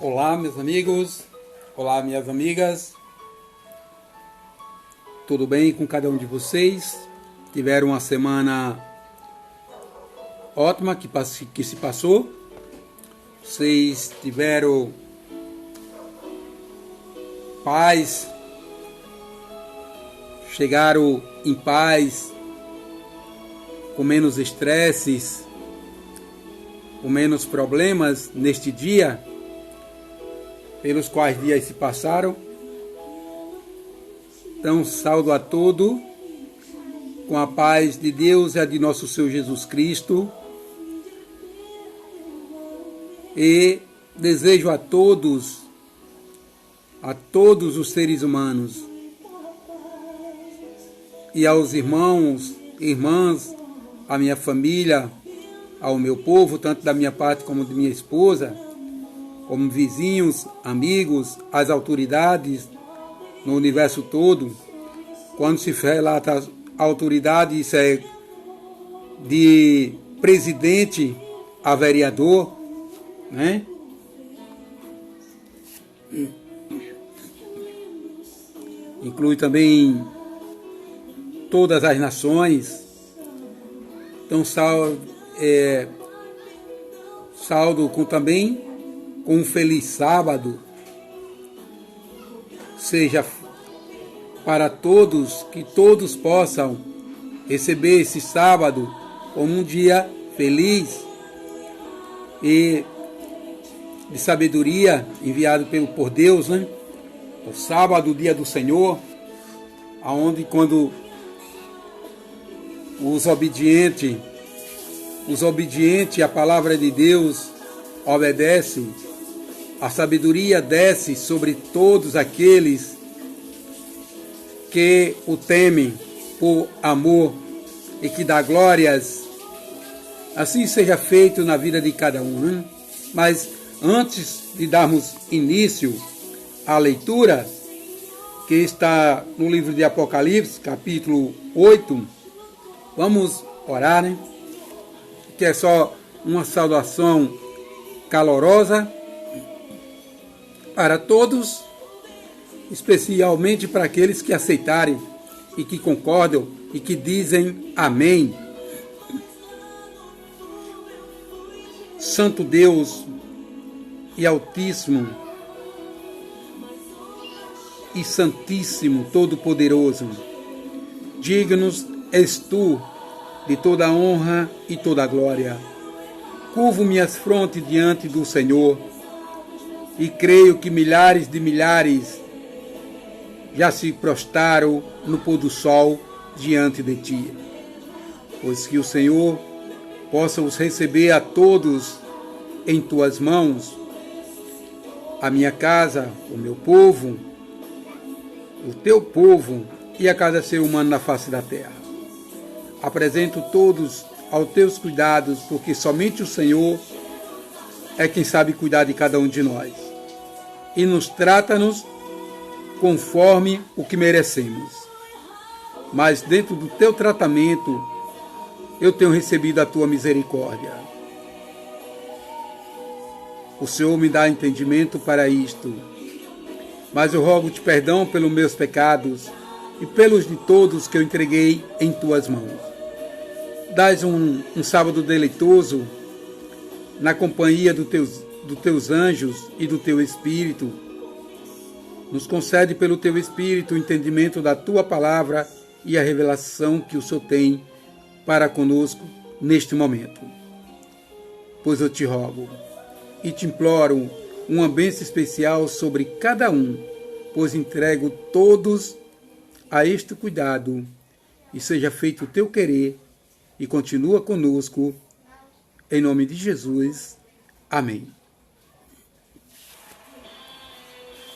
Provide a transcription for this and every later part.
Olá, meus amigos, olá, minhas amigas, tudo bem com cada um de vocês? Tiveram uma semana ótima que se passou? Vocês tiveram paz? Chegaram em paz, com menos estresses, com menos problemas neste dia? Pelos quais dias se passaram. Então, saúdo a todos com a paz de Deus e a de nosso Senhor Jesus Cristo. E desejo a todos os seres humanos e aos irmãos, irmãs, à minha família, ao meu povo, tanto da minha parte como de minha esposa, como vizinhos, amigos, as autoridades no universo todo. Quando se relata a autoridade, isso é de presidente a vereador, né? Inclui também todas as nações. Então, saldo também com um feliz sábado, seja para todos, que todos possam receber esse sábado como um dia feliz e de sabedoria enviado por Deus, né? O sábado, o dia do Senhor, aonde quando os obedientes à palavra de Deus obedecem, a sabedoria desce sobre todos aqueles que o temem por amor e que dá glórias. Assim seja feito na vida de cada um, né? Mas antes de darmos início à leitura, que está no livro de Apocalipse, capítulo 8, vamos orar, né? Que é só uma saudação calorosa para todos, especialmente para aqueles que aceitarem e que concordam e que dizem amém. Santo Deus e Altíssimo e Santíssimo, Todo-Poderoso, dignos és tu de toda a honra e toda a glória. Curvo minhas frontes diante do Senhor e creio que milhares de milhares já se prostraram no pôr do sol diante de ti. Pois que o Senhor possa os receber a todos em tuas mãos, a minha casa, o meu povo, o teu povo e a cada ser humano na face da terra. Apresento todos aos teus cuidados, porque somente o Senhor é quem sabe cuidar de cada um de nós. E nos trata-nos conforme o que merecemos. Mas dentro do teu tratamento, eu tenho recebido a tua misericórdia. O Senhor me dá entendimento para isto. Mas eu rogo-te perdão pelos meus pecados e pelos de todos que eu entreguei em tuas mãos. Dás um sábado deleitoso na companhia dos teus anjos e do teu Espírito. Nos concede pelo teu Espírito o entendimento da tua palavra e a revelação que o Senhor tem para conosco neste momento. Pois eu te rogo e te imploro uma bênção especial sobre cada um, pois entrego todos a este cuidado, e seja feito o teu querer, e continua conosco, em nome de Jesus. Amém.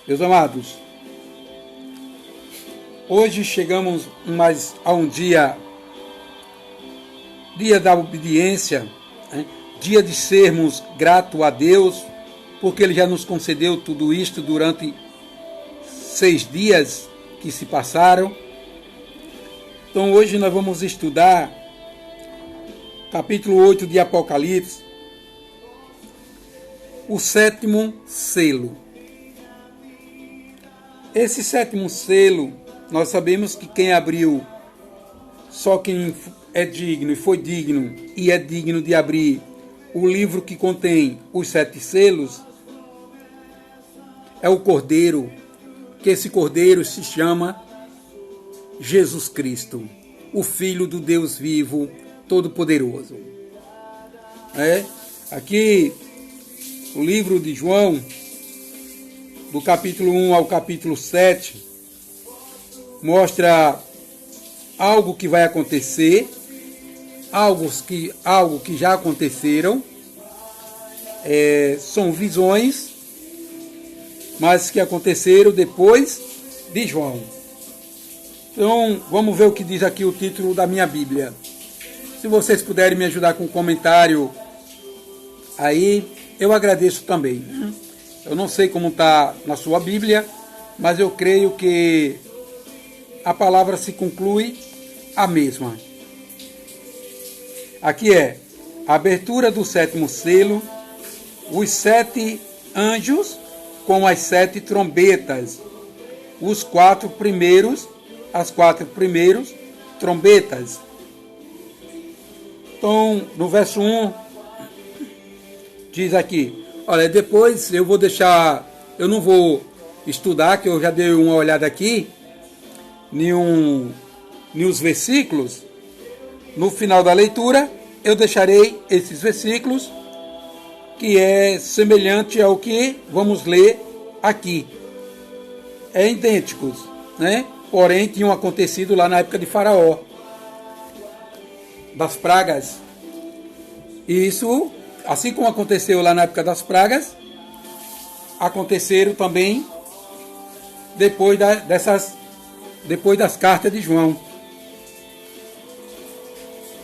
Meus amados, hoje chegamos mais a um dia da obediência, né? Dia de sermos gratos a Deus, porque Ele já nos concedeu tudo isto durante 6 dias que se passaram. Então hoje nós vamos estudar capítulo 8 de Apocalipse, o sétimo selo. Esse sétimo selo, nós sabemos que quem abriu, só quem é digno e foi digno e é digno de abrir o livro que contém os 7 selos, é o Cordeiro, que esse Cordeiro se chama Jesus Cristo, o Filho do Deus vivo, Todo-Poderoso. Aqui, o livro de João, do capítulo 1 ao capítulo 7, mostra algo que vai acontecer, algo que já aconteceram, são visões, mas que aconteceram depois de João. Então, vamos ver o que diz aqui o título da minha Bíblia. Se vocês puderem me ajudar com um comentário aí, eu agradeço também. Eu não sei como está na sua Bíblia, mas eu creio que a palavra se conclui a mesma. Aqui é a abertura do sétimo selo, os 7 anjos com as 7 trombetas, as 4 primeiras trombetas. Então, no verso 1, diz aqui, olha, depois eu vou deixar, eu não vou estudar, que eu já dei uma olhada aqui, nos versículos. No final da leitura, eu deixarei esses versículos, que é semelhante ao que vamos ler aqui. É idênticos, né? Porém, tinham acontecido lá na época de Faraó, das pragas. E isso, assim como aconteceu lá na época das pragas, aconteceram também depois das cartas de João.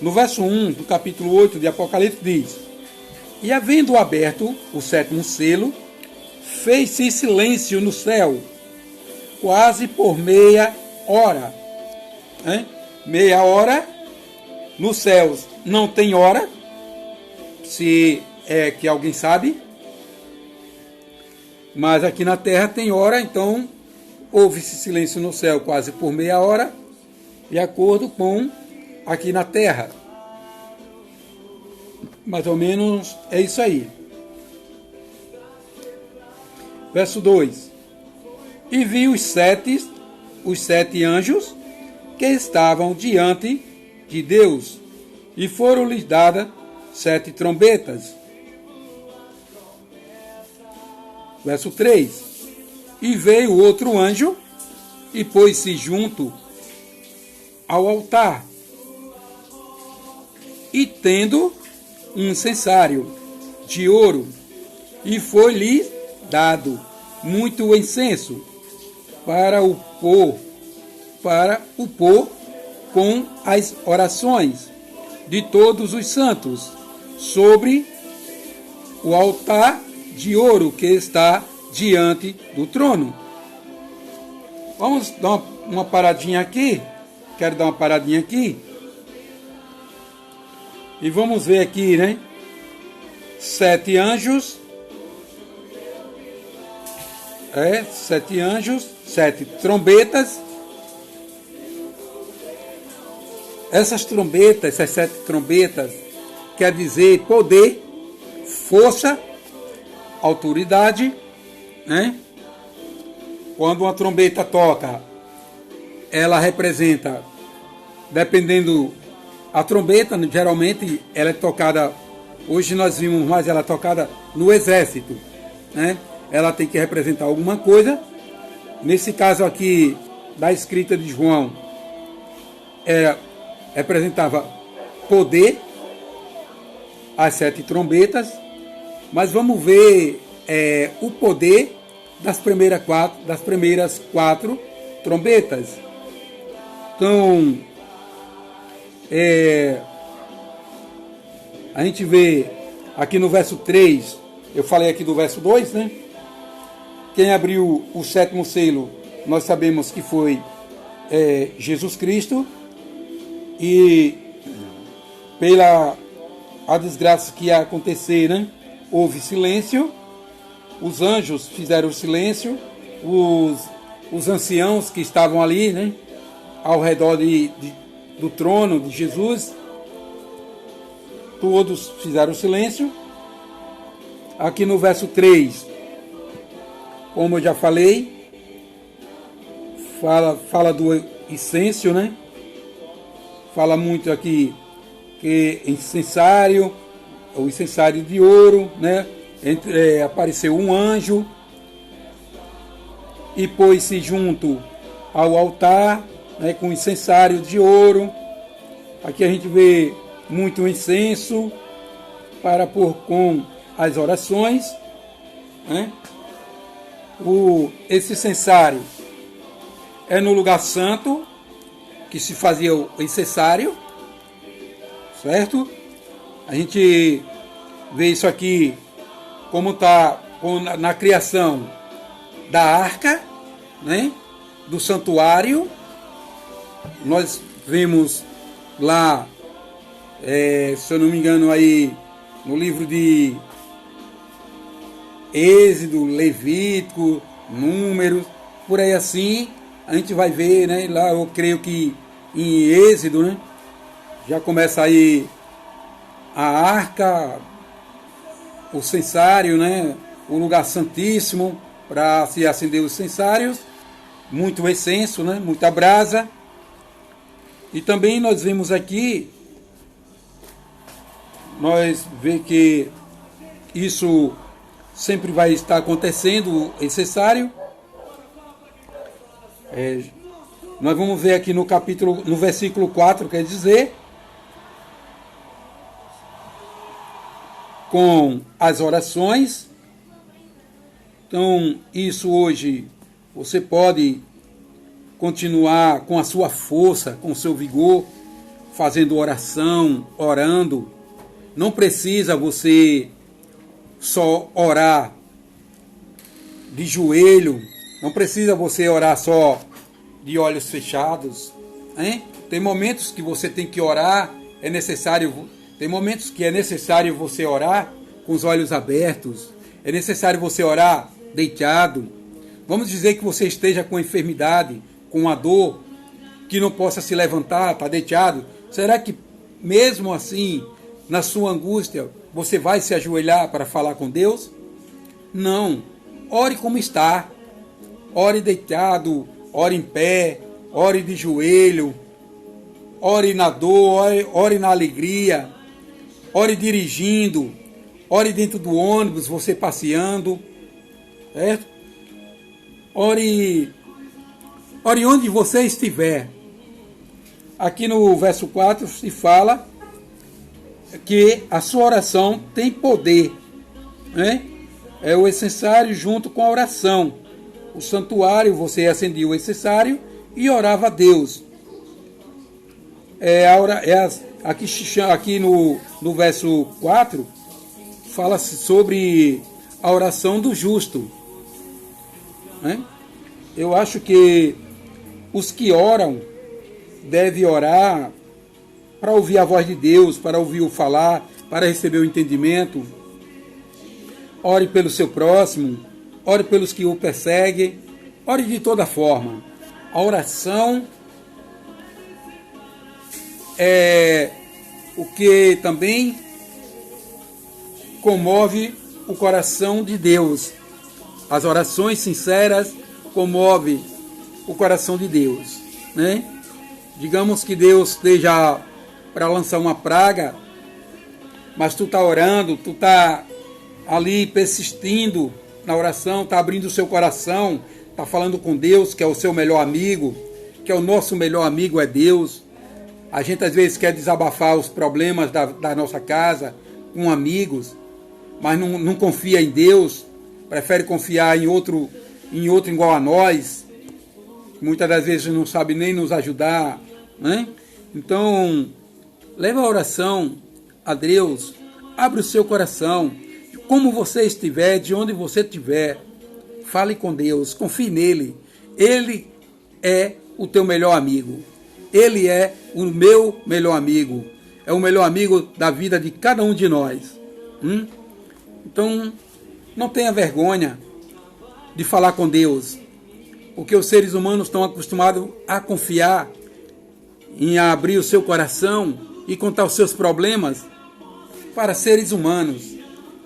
No verso 1 do capítulo 8 de Apocalipse diz: e havendo aberto o sétimo selo, fez-se silêncio no céu, quase por meia hora. Meia hora, nos céus não tem hora, se é que alguém sabe, mas aqui na terra tem hora, então houve-se silêncio no céu quase por meia hora, de acordo com aqui na terra. Mais ou menos é isso aí. Verso 2. E vi os sete anjos que estavam diante de Deus, e foram-lhes dadas 7 trombetas. Verso 3. E veio outro anjo, e pôs-se junto ao altar, e tendo um incensário de ouro, e foi-lhe dado muito incenso para o pôr com as orações de todos os santos sobre o altar de ouro que está diante do trono. Vamos dar uma paradinha aqui. Quero dar uma paradinha aqui. E vamos ver aqui, né? 7 anjos. 7 anjos, 7 trombetas. Essas trombetas, essas 7 trombetas, quer dizer poder, força, autoridade, né? Quando uma trombeta toca, ela representa, dependendo, a trombeta geralmente ela é tocada, hoje nós vimos mais ela tocada no exército, né? Ela tem que representar alguma coisa. Nesse caso aqui da escrita de João, representava poder, as 7 trombetas, mas vamos ver o poder das primeiras quatro trombetas. Então, a gente vê aqui no verso 3, eu falei aqui do verso 2, né? Quem abriu o sétimo selo, nós sabemos que foi Jesus Cristo, e pela a desgraça que ia acontecer, né? Houve silêncio, os anjos fizeram silêncio, os anciãos que estavam ali, né, ao redor do trono de Jesus, todos fizeram silêncio. Aqui no verso 3, como eu já falei, fala do incenso, né? Fala muito aqui que incensário, o incensário de ouro, né? Apareceu um anjo e pôs-se junto ao altar, né, com incensário de ouro. Aqui a gente vê muito incenso para pôr com as orações, né? Esse incensário é no lugar santo que se fazia o incensário, certo? A gente vê isso aqui como está na criação da arca, né? Do santuário. Nós vemos lá, se eu não me engano, aí no livro de Êxodo, Levítico, Números, por aí assim, a gente vai ver, né? Lá eu creio que em Êxodo, né? Já começa aí a arca, o censário, né? O lugar santíssimo para se acender os censários, muito incenso, né? Muita brasa. E também nós vemos aqui, nós vemos que isso sempre vai estar acontecendo, necessário. Nós vamos ver aqui no versículo 4, quer dizer, com as orações. Então, isso hoje você pode continuar com a sua força, com o seu vigor, fazendo oração, orando. Não precisa você só orar de joelho, não precisa você orar só de olhos fechados, hein? Tem momentos que você tem que orar, tem momentos que é necessário você orar com os olhos abertos, é necessário você orar deitado. Vamos dizer que você esteja com enfermidade, com uma dor, que não possa se levantar, está deitado. Será que mesmo assim, na sua angústia, você vai se ajoelhar para falar com Deus? Não. Ore como está. Ore deitado, ore em pé, ore de joelho, ore na dor, ore na alegria, ore dirigindo, ore dentro do ônibus, você passeando, certo? Ore onde você estiver. Aqui no verso 4 se fala que a sua oração tem poder, né? É o necessário junto com a oração. O santuário, você acendia o e orava a Deus. Aqui no verso 4 fala-se sobre a oração do justo, né? Eu acho que os que oram devem orar para ouvir a voz de Deus, para ouvir o falar, para receber o entendimento. Ore pelo seu próximo, ore pelos que o perseguem, ore de toda forma. A oração é o que também comove o coração de Deus. As orações sinceras comovem o coração de Deus, né? Digamos que Deus esteja para lançar uma praga, mas tu está orando, tu está ali persistindo na oração, está abrindo o seu coração, está falando com Deus, que é o seu melhor amigo, que é o nosso melhor amigo, é Deus. A gente às vezes quer desabafar os problemas da nossa casa com amigos, mas não confia em Deus, prefere confiar em outro igual a nós, que muitas das vezes não sabe nem nos ajudar, né? Então, leva a oração a Deus, abre o seu coração, como você estiver, de onde você estiver, fale com Deus, confie nele. Ele é o teu melhor amigo. Ele é o meu melhor amigo. É o melhor amigo da vida de cada um de nós. Então, Não tenha vergonha de falar com Deus, porque os seres humanos estão acostumados a confiar em abrir o seu coração e contar os seus problemas para seres humanos.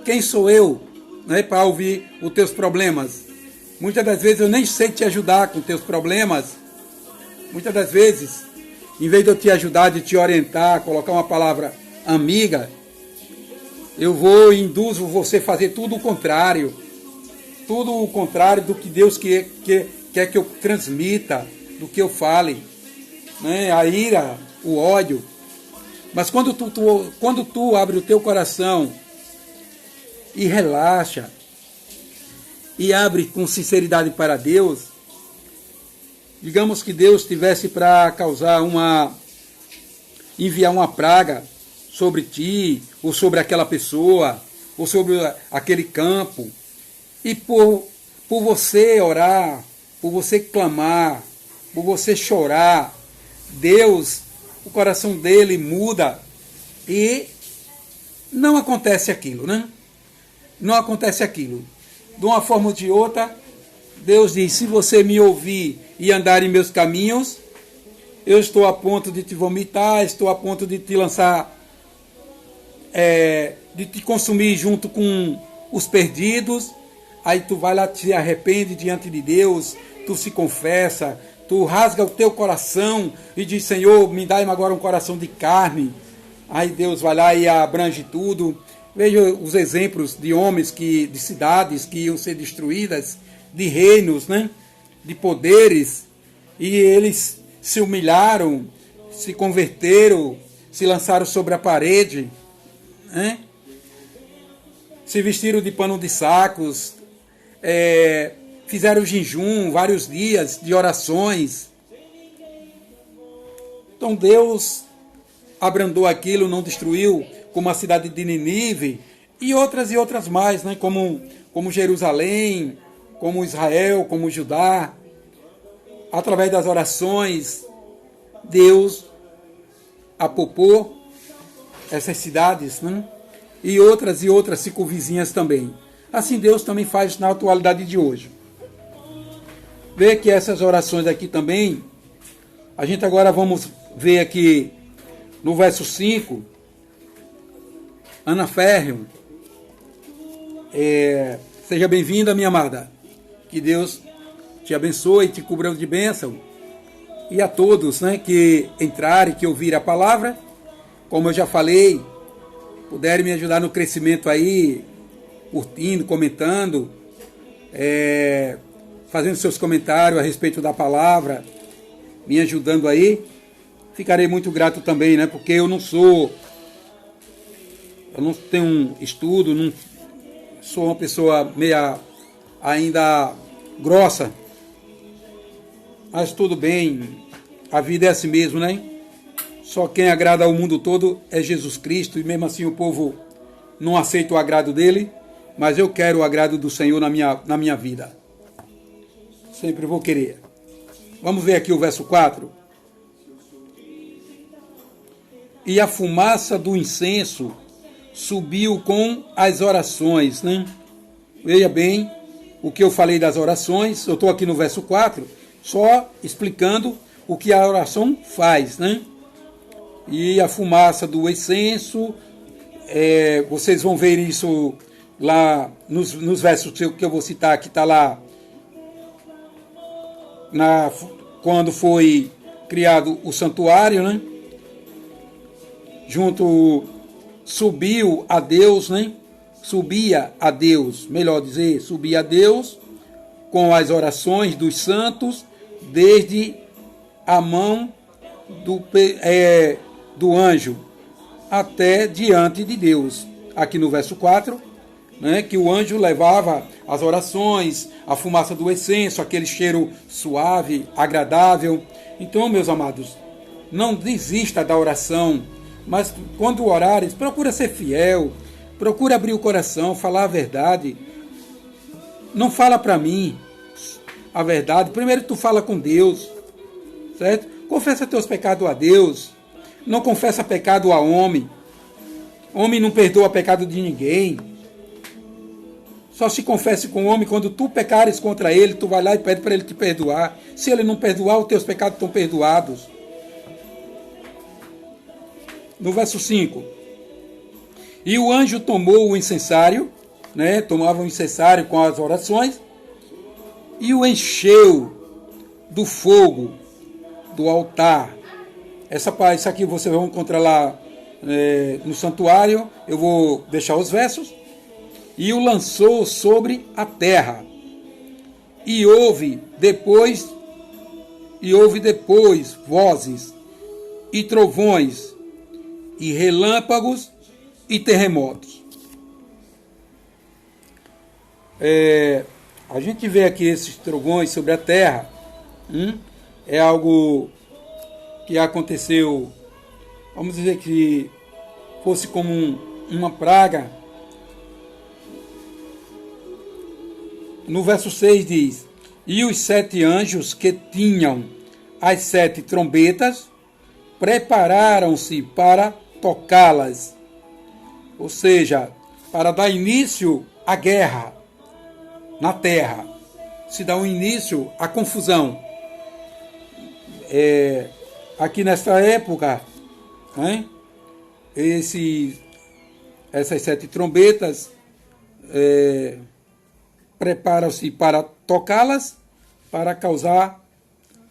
Quem sou eu, né, para ouvir os teus problemas? Muitas das vezes eu nem sei te ajudar com teus problemas. Muitas das vezes, em vez de eu te ajudar, de te orientar, colocar uma palavra amiga, eu vou e induzo você a fazer tudo o contrário. Tudo o contrário do que Deus quer que eu transmita, do que eu fale. Né? A ira, o ódio. Mas quando tu abre o teu coração e relaxa, e abre com sinceridade para Deus, digamos que Deus tivesse para enviar uma praga sobre ti, ou sobre aquela pessoa, ou sobre aquele campo, e por você orar, por você clamar, por você chorar, Deus, o coração dele muda e não acontece aquilo, né? Não acontece aquilo. De uma forma ou de outra, Deus diz, se você me ouvir e andar em meus caminhos, eu estou a ponto de te vomitar, estou a ponto de te lançar, de te consumir junto com os perdidos. Aí tu vai lá, te arrepende diante de Deus, tu se confessa, tu rasga o teu coração e diz, Senhor, me dá agora um coração de carne. Aí Deus vai lá e abrange tudo. Veja os exemplos de homens, de cidades que iam ser destruídas, de reinos, né? De poderes, e eles se humilharam, se converteram, se lançaram sobre a parede, né? Se vestiram de pano de sacos, fizeram jejum, vários dias de orações. Então Deus abrandou aquilo, não destruiu, como a cidade de Nínive, e outras mais, né? como Jerusalém, como Israel, como Judá. Através das orações, Deus apopou essas cidades, né? E outras circunvizinhas também. Assim Deus também faz na atualidade de hoje. Vê que essas orações aqui também, a gente agora vamos ver aqui no verso 5, Ana Férreo, seja bem-vinda, minha amada. Que Deus te abençoe, te cubra de bênção. E a todos, né, que entrarem, que ouvirem a palavra, como eu já falei, puderem me ajudar no crescimento aí, curtindo, comentando, fazendo seus comentários a respeito da palavra, me ajudando aí, ficarei muito grato também, né? Porque eu não tenho estudo, não sou uma pessoa meia ainda grossa, mas tudo bem, a vida é assim mesmo, né? Só quem agrada ao mundo todo é Jesus Cristo, e mesmo assim o povo não aceita o agrado dele, mas eu quero o agrado do Senhor na minha vida. Sempre vou querer. Vamos ver aqui o verso 4. E a fumaça do incenso subiu com as orações, né? Veja bem o que eu falei das orações. Eu estou aqui no verso 4, só explicando o que a oração faz, né? E a fumaça do incenso, vocês vão ver isso lá nos versos que eu vou citar, que está lá quando foi criado o santuário, né? Subiu a Deus, né? Subia a Deus, melhor dizer, subia a Deus com as orações dos santos, desde a mão do anjo até diante de Deus. Aqui no verso 4, né, que o anjo levava as orações, a fumaça do incenso, aquele cheiro suave, agradável. Então, meus amados, não desista da oração, mas quando orares, procura ser fiel, procura abrir o coração, falar a verdade. Não fala para mim a verdade, primeiro tu fala com Deus, certo? Confessa teus pecados a Deus, não confessa pecado a homem. Homem não perdoa pecado de ninguém, Só se confesse com o homem quando tu pecares contra ele, tu vai lá e pede para ele te perdoar. Se ele não perdoar, os teus pecados estão perdoados. No verso 5. E o anjo tomou o incensário, né? Tomava o incensário com as orações, e o encheu do fogo do altar. Isso aqui você vai encontrar lá no santuário. Eu vou deixar os versos. E o lançou sobre a terra. E houve depois vozes e trovões e relâmpagos e terremotos. A gente vê aqui esses trovões sobre a terra. É algo que aconteceu, vamos dizer que fosse como uma praga. No verso 6 diz: e os 7 anjos que tinham as 7 trombetas prepararam-se para tocá-las, ou seja, para dar início à guerra na terra, se dá um início à confusão. Aqui nesta época, né, essas 7 trombetas preparam-se para tocá-las, para causar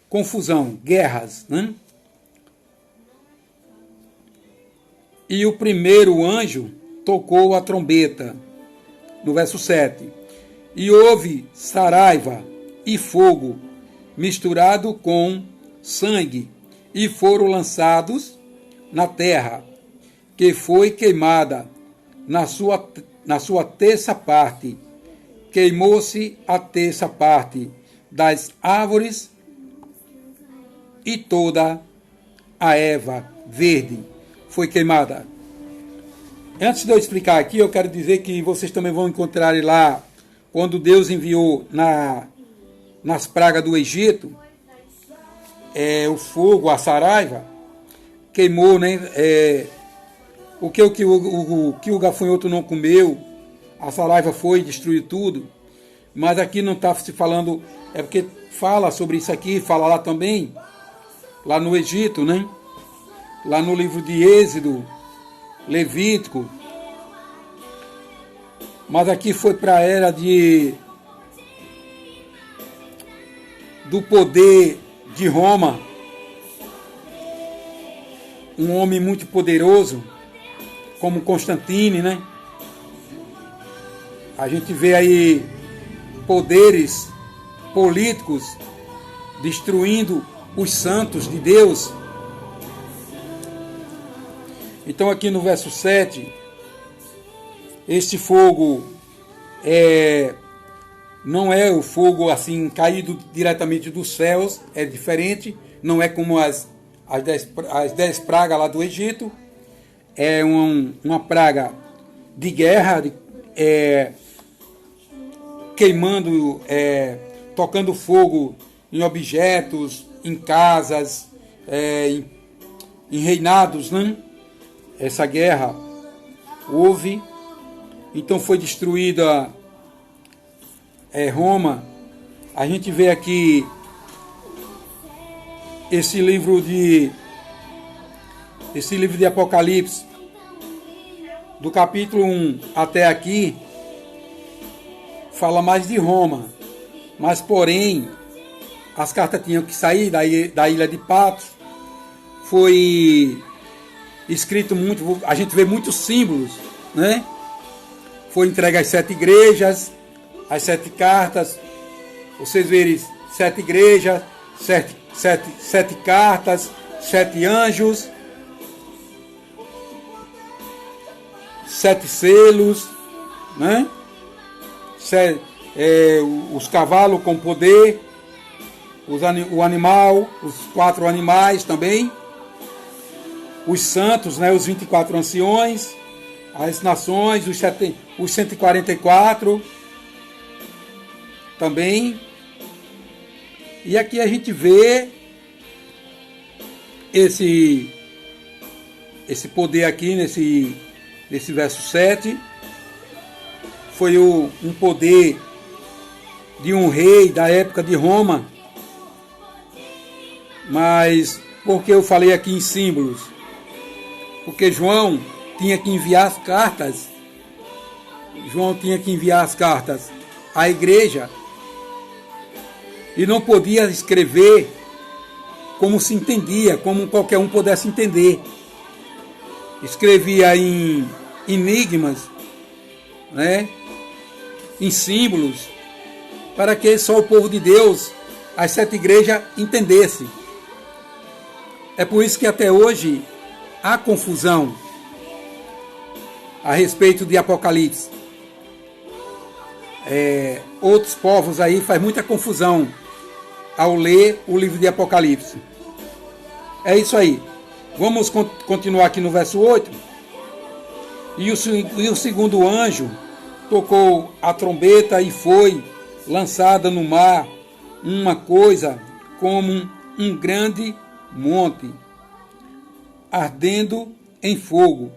confusão, guerras, né? E o primeiro anjo tocou a trombeta, no verso 7, e houve saraiva e fogo misturado com sangue, e foram lançados na terra, que foi queimada na sua terça parte. Queimou-se a terça parte das árvores e toda a erva verde foi queimada. Antes de eu explicar aqui, eu quero dizer que vocês também vão encontrar lá, quando Deus enviou nas pragas do Egito, o fogo, a saraiva, queimou, né? O que o gafanhoto não comeu, a saraiva foi destruir tudo. Mas aqui não está se falando, porque fala sobre isso aqui, fala lá também, lá no Egito, né? Lá no livro de Êxodo, Levítico. Mas aqui foi para a era do poder de Roma, um homem muito poderoso, como Constantino, né? A gente vê aí poderes políticos destruindo os santos de Deus. Então aqui no verso 7, este fogo não é o fogo assim caído diretamente dos céus, é diferente, não é como as 10 pragas lá do Egito. É uma praga de guerra, queimando, tocando fogo em objetos, em casas, em reinados, né? Essa guerra houve, então foi destruída Roma. A gente vê aqui esse livro de Apocalipse, do capítulo 1 até aqui, fala mais de Roma, mas porém as cartas tinham que sair da ilha de Patmos. Foi escrito muito, a gente vê muitos símbolos, né? Foi entregue às 7 igrejas, as 7 cartas, vocês verem 7 igrejas, 7 cartas, 7 anjos, 7 selos, né? Os cavalos com poder, o animal, os 4 animais também, os santos, né? Os 24 anciões, as nações, os 144 também. E aqui a gente vê esse poder aqui nesse verso 7. foi um poder de um rei da época de Roma. Mas por que eu falei aqui em símbolos? Porque João tinha que enviar as cartas. João tinha que enviar as cartas à igreja e não podia escrever como se entendia, como qualquer um pudesse entender. Escrevia em enigmas, né? Em símbolos, para que só o povo de Deus, as 7 igrejas, entendesse. É por isso que até hoje há confusão a respeito de Apocalipse. Outros povos aí fazem muita confusão ao ler o livro de Apocalipse. É isso aí. Vamos continuar aqui no verso 8. E o segundo anjo tocou a trombeta e foi lançada no mar uma coisa como um grande monte, ardendo em fogo,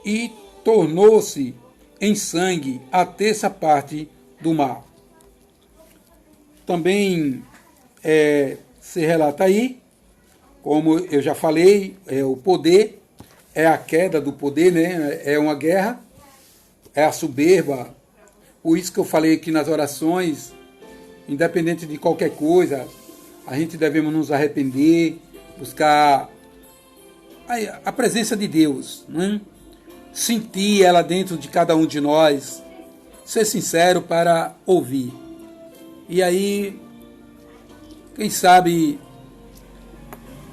e tornou-se em sangue a terça parte do mar. Também se relata aí, como eu já falei, o poder, é a queda do poder, né? É uma guerra, é a soberba. Por isso que eu falei aqui nas orações, independente de qualquer coisa, a gente devemos nos arrepender, buscar a presença de Deus, né? Sentir ela dentro de cada um de nós, ser sincero para ouvir. E aí, quem sabe,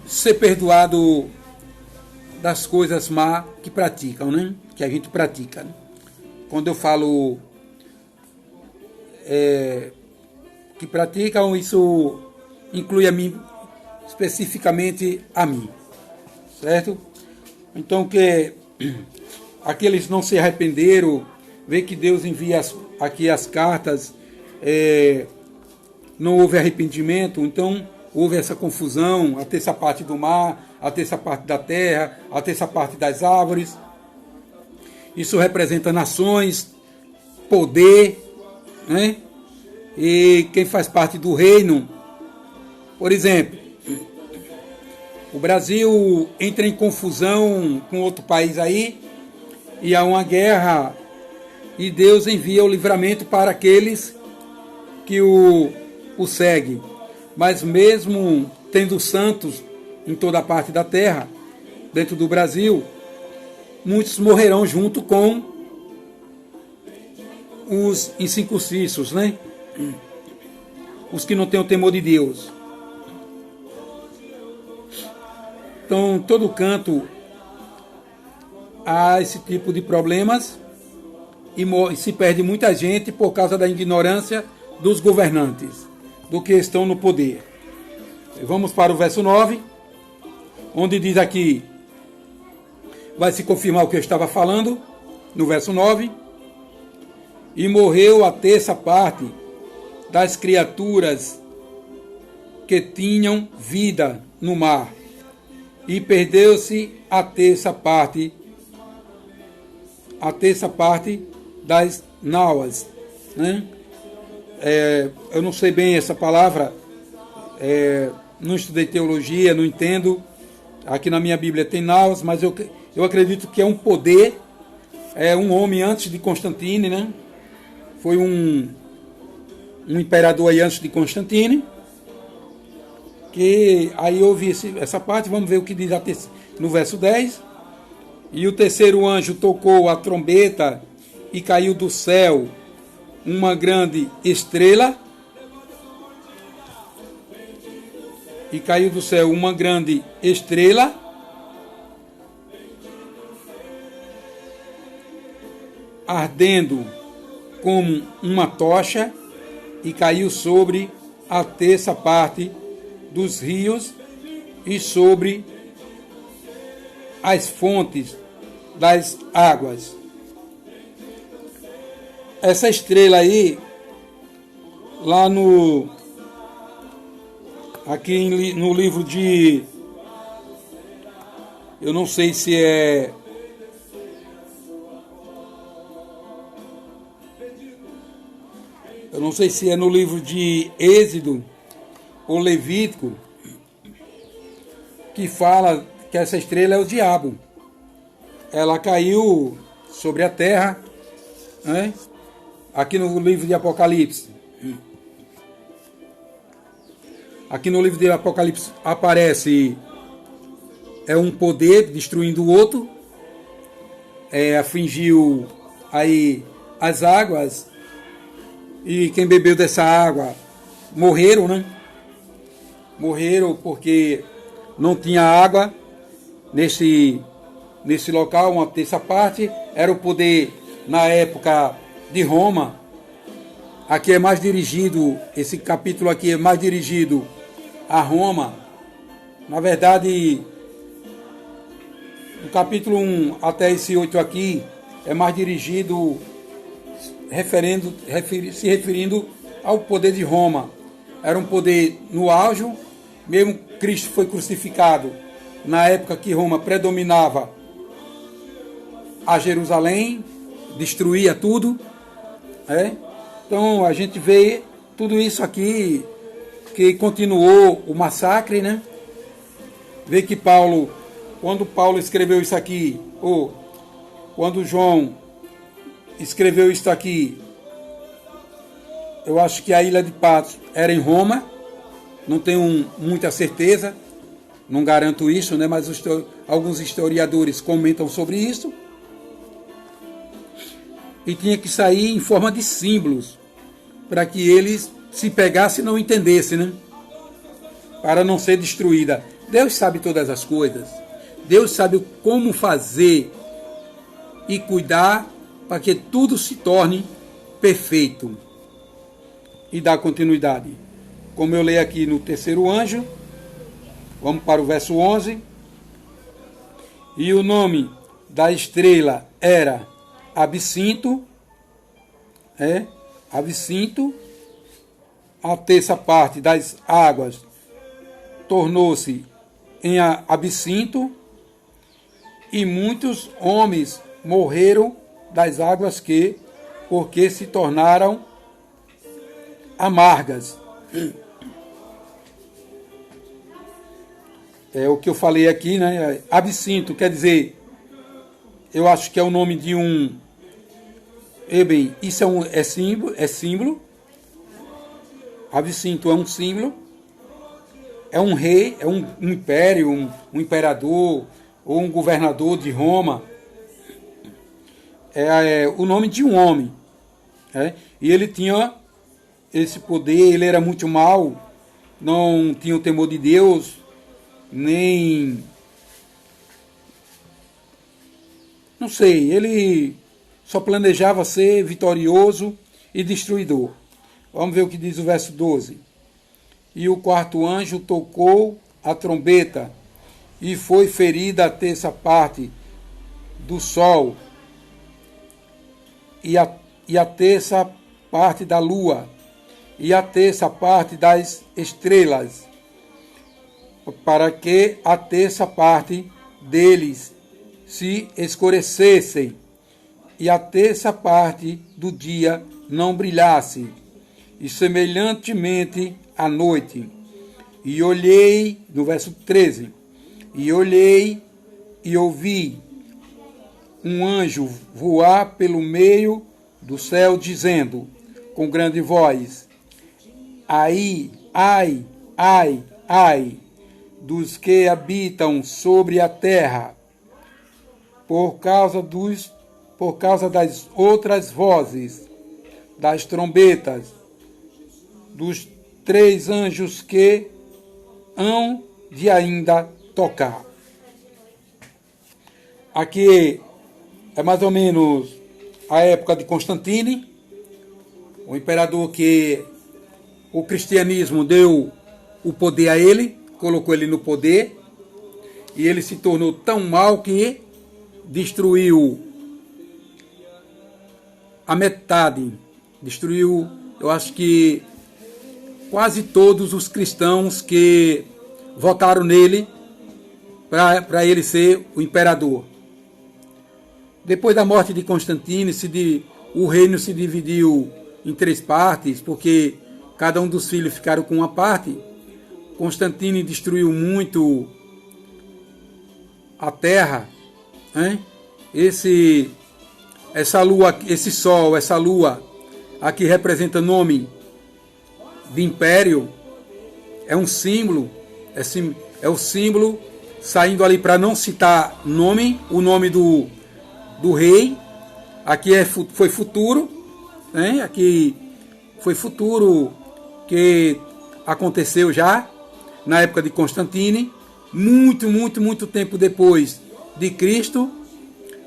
ser perdoado das coisas má que praticam, né? Que a gente pratica, né? Quando eu falo que praticam, isso inclui a mim, especificamente a mim, certo? Então, que aqueles não se arrependeram, vê que Deus envia aqui as cartas, não houve arrependimento, então houve essa confusão, a terça parte do mar, a terça parte da terra, a terça parte das árvores. Isso representa nações, poder, né? E quem faz parte do reino, por exemplo, o Brasil entra em confusão com outro país aí, e há uma guerra, e Deus envia o livramento para aqueles que o seguem. Mas mesmo tendo santos em toda a parte da terra, dentro do Brasil, muitos morrerão junto com os incircuncisos, né? Os que não têm o temor de Deus. Então, todo canto há esse tipo de problemas e se perde muita gente por causa da ignorância dos governantes, do que estão no poder. Vamos para o verso 9, onde diz aqui, vai se confirmar o que eu estava falando, no verso 9, e morreu a terça parte das criaturas que tinham vida no mar, e perdeu-se a terça parte das nauas, né? Eu não sei bem essa palavra, não estudei teologia, não entendo. Aqui na minha Bíblia tem nauas, mas eu acredito que é um poder, um homem antes de Constantine, né? Foi um imperador aí antes de Constantine, que aí houve essa parte. Vamos ver o que diz no verso 10. E o terceiro anjo tocou a trombeta e caiu do céu uma grande estrela. E caiu do céu uma grande estrela, ardendo como uma tocha, e caiu sobre a terça parte dos rios e sobre as fontes das águas. Essa estrela aí, lá aqui no livro de, eu não sei se é Eu não sei se é no livro de Êxodo ou Levítico, que fala que essa estrela é o diabo. Ela caiu sobre a terra, né? Aqui no livro de Apocalipse. Aqui no livro de Apocalipse aparece um poder destruindo o outro. Afingiu aí as águas, e quem bebeu dessa água morreram, né? Morreram porque não tinha água nesse local. Uma terça parte era o poder na época de Roma. Aqui é mais dirigido, esse capítulo aqui é mais dirigido a Roma. Na verdade, do capítulo 1 até esse 8 aqui, é mais dirigido se referindo ao poder de Roma. Era um poder no auge, mesmo Cristo foi crucificado na época que Roma predominava a Jerusalém, destruía tudo. Então a gente vê tudo isso aqui, que continuou o massacre, né? Vê que quando Paulo escreveu isso aqui, ou quando João escreveu isso aqui, eu acho que a Ilha de Patmos era em Roma. Não tenho muita certeza, não garanto isso, né? Mas alguns historiadores comentam sobre isso. E tinha que sair em forma de símbolos, para que eles se pegassem e não entendessem, né? Para não ser destruída. Deus sabe todas as coisas. Deus sabe como fazer e cuidar para que tudo se torne perfeito. E dar continuidade. Como eu leio aqui no terceiro anjo, vamos para o verso 11. E o nome da estrela era Absinto, Absinto. A terça parte das águas tornou-se em absinto, e muitos homens morreram das águas porque se tornaram amargas. É o que eu falei aqui, né? Absinto quer dizer, eu acho que é o nome de um... bem, isso é símbolo. Absinto é um símbolo. É um rei, é um império, um imperador ou um governador de Roma. É o nome de um homem. E ele tinha esse poder, ele era muito mau, não tinha o temor de Deus, nem... não sei, ele só planejava ser vitorioso e destruidor. Vamos ver o que diz o verso 12. E o quarto anjo tocou a trombeta, e foi ferida a terça parte do sol, e a terça parte da lua, e a terça parte das estrelas, para que a terça parte deles se escurecessem, e a terça parte do dia não brilhasse, e semelhantemente à noite. E olhei, no verso 13, e olhei e ouvi um anjo voar pelo meio do céu, dizendo com grande voz: ai, dos que habitam sobre a terra, por causa das outras vozes, das trombetas, dos 3 anjos que hão de ainda tocar. Aqui é mais ou menos a época de Constantino, o imperador que o cristianismo deu o poder a ele, colocou ele no poder, e ele se tornou tão mau que destruiu a metade, destruiu, eu acho que quase todos os cristãos que votaram nele para ele ser o imperador. Depois da morte de Constantino, o reino se dividiu em 3 partes, porque cada um dos filhos ficaram com uma parte. Constantino destruiu muito a terra, né? Essa lua, esse sol, essa lua, aqui representa nome de império, é um símbolo, é o símbolo saindo ali para não citar nome, o nome do rei. Aqui foi futuro, né? Aqui foi futuro que aconteceu já na época de Constantino, muito tempo depois de Cristo.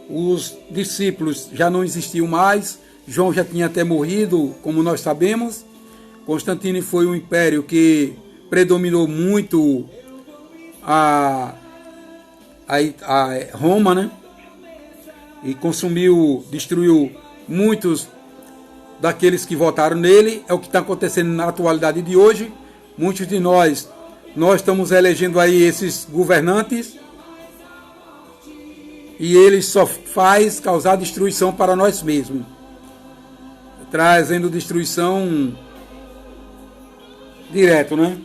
Os discípulos já não existiam mais, João já tinha até morrido, como nós sabemos. Constantino foi um império que predominou muito a Roma, né? E destruiu muitos daqueles que votaram nele. É o que está acontecendo na atualidade de hoje. Muitos de nós estamos elegendo aí esses governantes e eles só faz causar destruição para nós mesmos, trazendo destruição direto, né?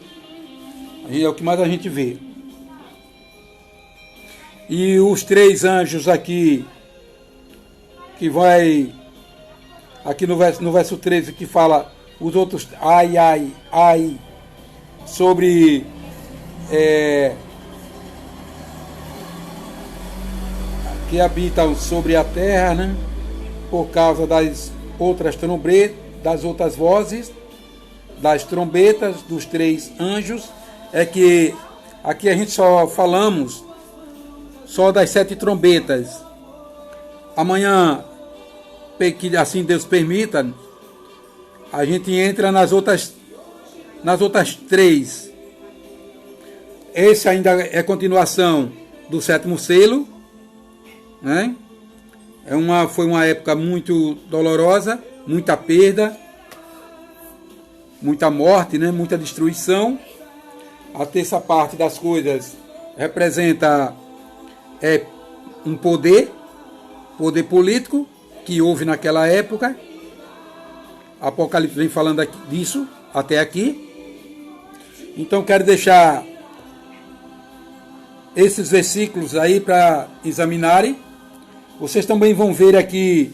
É o que mais a gente vê. E os 3 anjos aqui, que vai aqui no verso 13, que fala os outros ai, sobre que habitam sobre a terra, né? Por causa das outras vozes, das trombetas dos 3 anjos. É que aqui a gente só falamos só das 7 trombetas. Amanhã, que assim Deus permita, a gente entra nas outras 3. Esse ainda é continuação do 7º selo, né? Foi uma época muito dolorosa, muita perda, muita morte, né? Muita destruição. A terça parte das coisas representa um poder político que houve naquela época. Apocalipse vem falando disso até aqui. Então quero deixar esses versículos aí para examinarem. Vocês também vão ver aqui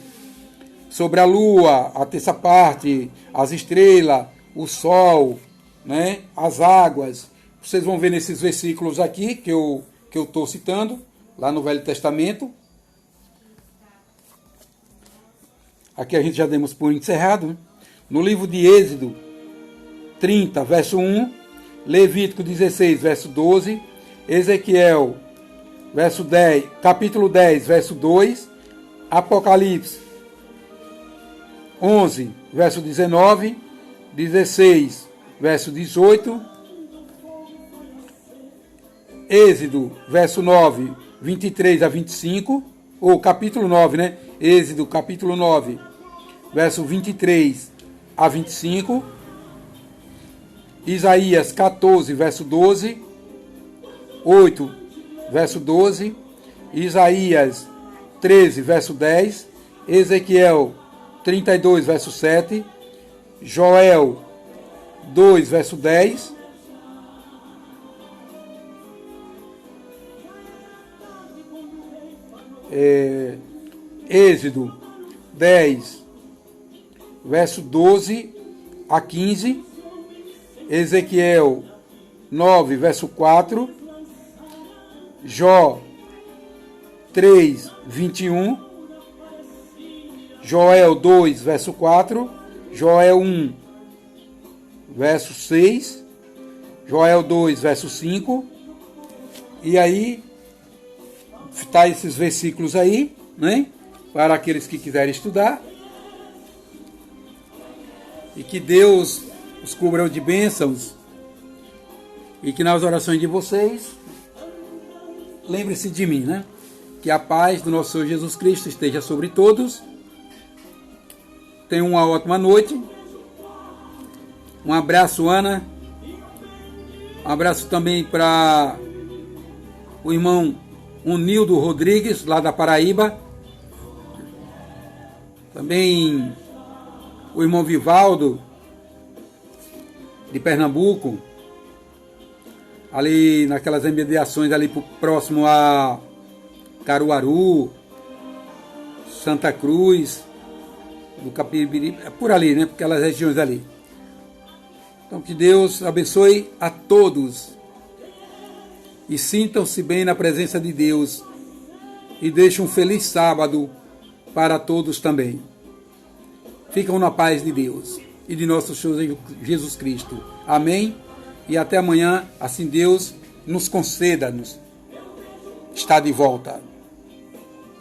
sobre a lua, a terça parte, as estrelas, o sol, né, as águas. Vocês vão ver nesses versículos aqui que eu estou citando, lá no Velho Testamento. Aqui a gente já demos por encerrado, né? No livro de Êxodo 30, verso 1, Levítico 16, verso 12, Ezequiel, capítulo 10, verso 2, Apocalipse 11, verso 19, 16, verso 18, Êxodo, verso 9, 23 a 25, ou capítulo 9, né? Êxodo, capítulo 9, verso 23 a 25, Isaías 14, verso 12, 8, verso 12, Isaías 13, verso 10, Ezequiel 32, verso 7, Joel 2, verso 10, Êxodo 10, verso 12 a 15, Ezequiel 9, verso 4, Jó 3, 21, Joel 2, verso 4, Joel 1, verso 6, Joel 2, verso 5, e aí está esses versículos aí, né? Para aqueles que quiserem estudar. E que Deus os cubra de bênçãos. E que nas orações de vocês, lembre-se de mim, né? Que a paz do nosso Senhor Jesus Cristo esteja sobre todos. Tenham uma ótima noite. Um abraço, Ana. Um abraço também para o irmão Nildo Rodrigues, lá da Paraíba. Também o irmão Vivaldo, de Pernambuco, ali naquelas imediações ali próximo a Caruaru, Santa Cruz, do Capibiri, por ali, né? Aquelas regiões ali. Então que Deus abençoe a todos e sintam-se bem na presença de Deus e deixe um feliz sábado para todos também. Ficam na paz de Deus e de nosso Senhor Jesus Cristo. Amém? E até amanhã, assim Deus nos conceda, está de volta.